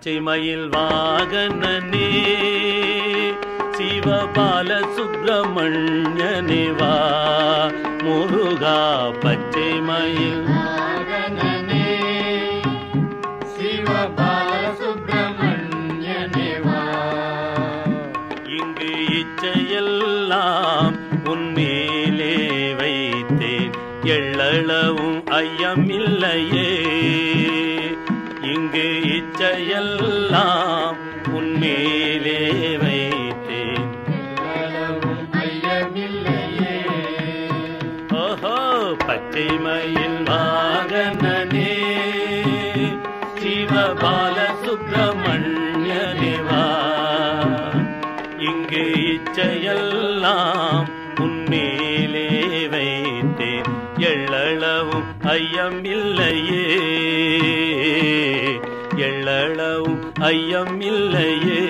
பச்சை மயில் வாகனனே சிவபால சுப்பிரமணியனே வா முருகா பச்சை மயில் வாகனனே சிவபால சுப்பிரமணியனே வா. இங்கு இச்சையெல்லாம் உன்மேலே வைத்தேன் எள்ளளவும் ஐயமில்லையே. இங்கு இச்சையெல்லாம் உன்மேலே வைத்தேன் எள்ளளவும் ஐயமில்லையே. ஓஹோ பச்சை மயில் வாகனனே சிவபால சுப்பிரமணியனே வா. இங்கு இச்சையெல்லாம் உன்மேலே வைத்தேன் எள்ளளவும் ஐயமில்லையே. எள்ளளவும் ஐயமில்லையே.